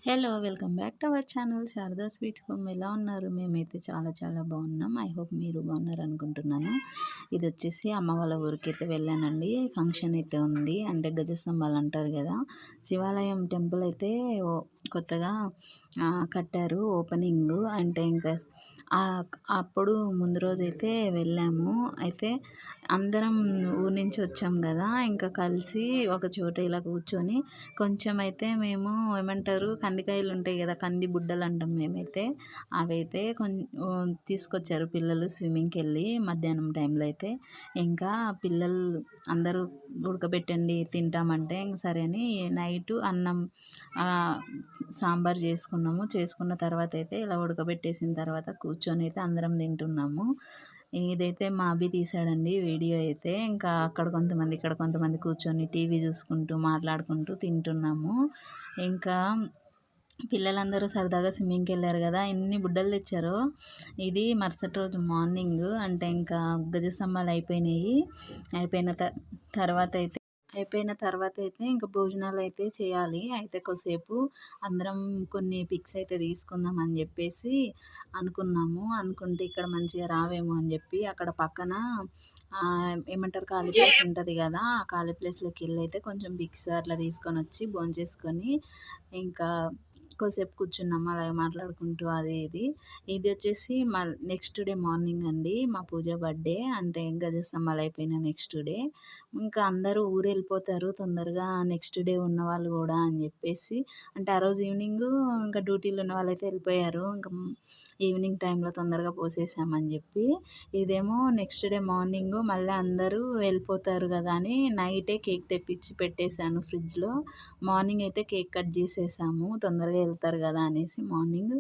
Hello welcome back to our channel Sharada sweet home. ఎలా ఉన్నారు? మేమైతే చాలా బాగున్నాం. ఐ హోప్ మీరు బాగున్నారు అనుకుంటున్నాను. ఇది వచ్చేసి అమ్మ వాళ్ళ ఊరికైతే వెళ్ళానండి. ఫంక్షన్ అయితే ఉంది, అంటే గజస్తంభాలు అంటారు కదా, శివాలయం టెంపుల్ అయితే కొత్తగా కట్టారు, ఓపెనింగ్. అంటే ఇంకా అప్పుడు ముందు రోజు అయితే వెళ్ళాము. అయితే అందరం ఊరి నుంచి వచ్చాం కదా, ఇంకా కలిసి ఒక చోట ఇలా కూర్చొని కొంచెం అయితే మేము ఏమంటారు, కందికాయలు ఉంటాయి కదా, కంది బుడ్డలు అంటాం మేమైతే, అవైతే తీసుకొచ్చారు పిల్లలు స్విమ్మింగ్కి వెళ్ళి మధ్యాహ్నం టైంలో. అయితే ఇంకా పిల్లలు అందరూ ఉడకబెట్టండి తింటామంటే ఇంక సరే అని నైటు అన్నం సాంబార్ చేసుకున్న తర్వాత అయితే ఇలా ఉడకబెట్టేసిన తర్వాత కూర్చొని అయితే అందరం తింటున్నాము. ఇదైతే మా అబ్బి తీసాడండి వీడియో అయితే. ఇంకా అక్కడ కొంతమంది ఇక్కడ కొంతమంది కూర్చొని టీవీ చూసుకుంటూ మాట్లాడుకుంటూ తింటున్నాము. ఇంకా పిల్లలందరూ సరదాగా స్విమ్మింగ్కి వెళ్ళారు కదా, ఎన్ని బుడ్డలు తెచ్చారో. ఇది మరుసటి రోజు మార్నింగ్, అంటే ఇంకా గజస్తంభాలు అయిపోయిన తర్వాత అయితే ఇంకా భోజనాలు అయితే చేయాలి. అయితే కొద్దిసేపు అందరం కొన్ని పిక్స్ అయితే తీసుకుందాం అని చెప్పేసి అనుకుంటే ఇక్కడ మంచిగా రావేమో అని చెప్పి అక్కడ పక్కన ఏమంటారు, ఖాళీ ప్లేస్ ఉంటుంది కదా, ఆ ఖాళీ ప్లేస్లోకి వెళ్ళి అయితే కొంచెం పిక్స్ అట్లా తీసుకొని వచ్చి భోంచేసుకొని ఇంకా కొద్దిసేపు కూర్చున్నాము అలాగే మాట్లాడుకుంటూ. ఇది వచ్చేసి మా నెక్స్ట్ డే మార్నింగ్ అండి, మా పూజ బర్త్డే. అంటే గజస్తంభాలు అయిపోయిన నెక్స్ట్ డే ఇంకా అందరూ ఊరు వెళ్ళిపోతారు తొందరగా, నెక్స్ట్ డే ఉన్న వాళ్ళు కూడా అని చెప్పేసి. అంటే ఆ రోజు ఈవినింగ్ ఇంకా డ్యూటీలో ఉన్న వాళ్ళైతే వెళ్ళిపోయారు, ఇంకా ఈవినింగ్ టైంలో తొందరగా పోసేసామని చెప్పి. ఇదేమో నెక్స్ట్ డే మార్నింగ్ మళ్ళీ అందరూ వెళ్ళిపోతారు కదా అని నైటే కేక్ తెప్పించి పెట్టేశాను ఫ్రిడ్జ్లో. మార్నింగ్ అయితే కేక్ కట్ చేసేసాము, తొందరగా వెళ్తారు కదా అనేసి. మార్నింగ్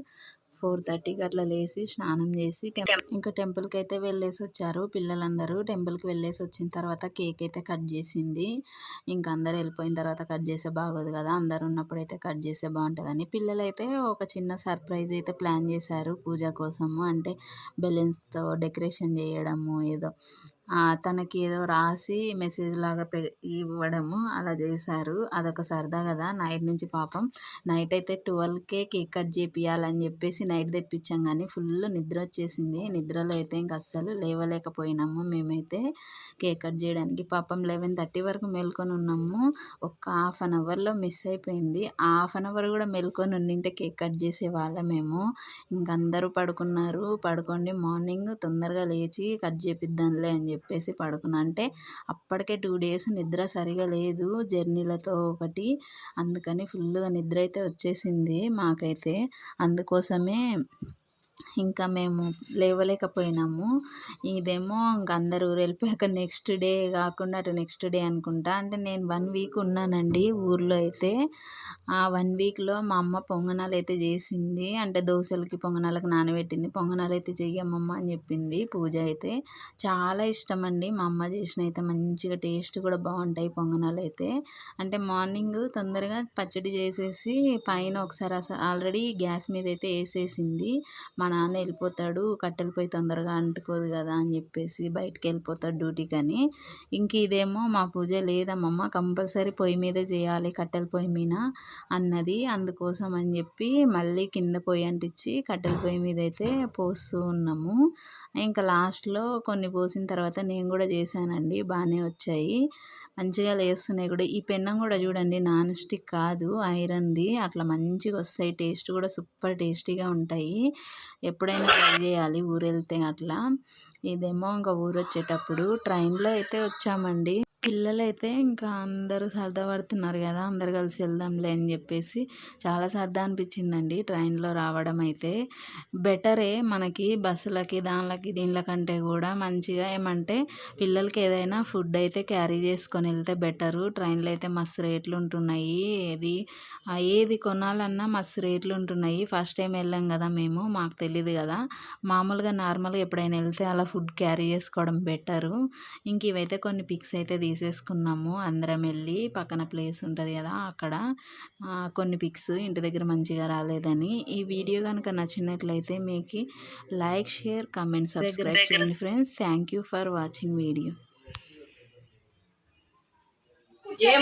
4:30కి అట్లా లేచి స్నానం చేసి ఇంకా టెంపుల్కి అయితే వెళ్ళేసి వచ్చారు పిల్లలందరూ. టెంపుల్కి వెళ్ళేసి వచ్చిన తర్వాత కేక్ అయితే కట్ చేసింది. ఇంకా అందరు వెళ్ళిపోయిన తర్వాత కట్ చేసే బాగోదు కదా, అందరు ఉన్నప్పుడు అయితే కట్ చేసే బాగుంటుందని పిల్లలు అయితే ఒక చిన్న సర్ప్రైజ్ అయితే ప్లాన్ చేశారు పూజ కోసము. అంటే బెలూన్స్తో డెకరేషన్ చేయడము, ఏదో తనకి ఏదో రాసి మెసేజ్ లాగా ఇవ్వడము అలా చేశారు. అదొక సరదా కదా. నైట్ నుంచి పాపం నైట్ అయితే 12కే కేక్ కట్ చేపియాలని చెప్పేసి నైట్ తెప్పించాం, కానీ ఫుల్ నిద్ర వచ్చేసింది. నిద్రలో అయితే ఇంక అస్సలు లేవలేకపోయినాము మేమైతే కేక్ కట్ చేయడానికి. పాపం 11:30 వరకు మేల్కొని ఉన్నాము. ఒక హాఫ్ అన్ అవర్లో మిస్ అయిపోయింది. ఆ హాఫ్ అన్ అవర్ కూడా మేల్కొని ఉండింటే కేక్ కట్ చేసే వాళ్ళమేమో. ఇంకందరూ పడుకోండి మార్నింగ్ తొందరగా లేచి కట్ చేపిద్దాంలే అని చెప్పేసి పడుకున్నా. అంటే అప్పటికే 2 days నిద్ర సరిగా లేదు జర్నీలతో ఒకటి, అందుకని ఫుల్గా నిద్ర అయితే వచ్చేసింది మాకైతే. అందుకోసమే ఇంకా మేము లేవలేకపోయినాము. ఇదేమో ఇంక అందరూ ఊరు వెళ్ళిపోయాక నెక్స్ట్ డే కాకుండా అటు నెక్స్ట్ డే అనుకుంటా. అంటే నేను 1 week ఉన్నానండి ఊర్లో అయితే. ఆ 1 weekలో మా అమ్మ పొంగనాలు అయితే చేసింది. అంటే దోశలకి పొంగనాలకు నానబెట్టింది. పొంగనాలు అయితే చెయ్యమ్మమ్మ అని చెప్పింది. పూజ అయితే చాలా ఇష్టం అండి మా అమ్మ చేసిన అయితే, మంచిగా టేస్ట్ కూడా బాగుంటాయి పొంగనాలు అయితే. అంటే మార్నింగ్ తొందరగా పచ్చడి చేసేసి పైన ఒకసారి ఆల్రెడీ గ్యాస్ మీద అయితే వేసేసింది. మా నాన్న వెళ్ళిపోతాడు, కట్టెల పొయ్యి తొందరగా అంటుకోదు కదా అని చెప్పేసి బయటికి వెళ్ళిపోతాడు డ్యూటీకి అని. ఇంక ఇదేమో మా పూజ లేదమ్మమ్మ, కంపల్సరీ పొయ్యి మీదే చేయాలి కట్టెల పొయ్యి మీద అన్నది. అందుకోసం అని చెప్పి మళ్ళీ కింద పొయ్యి అంటించి కట్టెల పొయ్యి మీద అయితే పోస్తూ ఉన్నాము. ఇంకా లాస్ట్లో కొన్ని పోసిన తర్వాత నేను కూడా చేశానండి, బాగానే వచ్చాయి, మంచిగా లేస్తున్నాయి కూడా. ఈ పెన్నం కూడా చూడండి, నాన్ స్టిక్ కాదు, ఐరన్ది. అట్లా మంచిగా వస్తాయి, టేస్ట్ కూడా సూపర్ టేస్టీగా ఉంటాయి. ఎప్పుడైనా ట్రై చేయాలి ఊరు వెళ్తే అట్లా. ఇదేమో ఇంకా ఊరు వచ్చేటప్పుడు ట్రైన్లో అయితే వచ్చామండి. పిల్లలైతే ఇంకా అందరూ సరదా పడుతున్నారు కదా, అందరు కలిసి వెళ్దాంలే అని చెప్పేసి చాలా సరదా అనిపించిందండి ట్రైన్లో రావడం అయితే. బెటరే మనకి బస్సులకి దీనికంటే కూడా మంచిగా. ఏమంటే పిల్లలకి ఏదైనా ఫుడ్ అయితే క్యారీ చేసుకొని వెళ్తే బెటరు. ట్రైన్లో అయితే మస్తు రేట్లు ఉంటున్నాయి, ఏది కొనాలన్నా మస్తు రేట్లు ఉంటున్నాయి. ఫస్ట్ టైం వెళ్ళాం కదా మేము, మాకు తెలియదు కదా. మామూలుగా నార్మల్గా ఎప్పుడైనా వెళ్తే అలా ఫుడ్ క్యారీ చేసుకోవడం బెటరు. ఇంక ఇవైతే కొన్ని పిక్స్ అయితే తీసేసుకున్నాము అందరం వెళ్ళి. పక్కన ప్లేస్ ఉంటుంది కదా అక్కడ కొన్ని పిక్స్, ఇంటి దగ్గర మంచిగా రాలేదని. ఈ వీడియో కనుక నచ్చినట్లయితే మీకు లైక్, షేర్, కామెంట్, సబ్స్క్రైబ్ చేయండి friends. Thank you for watching video.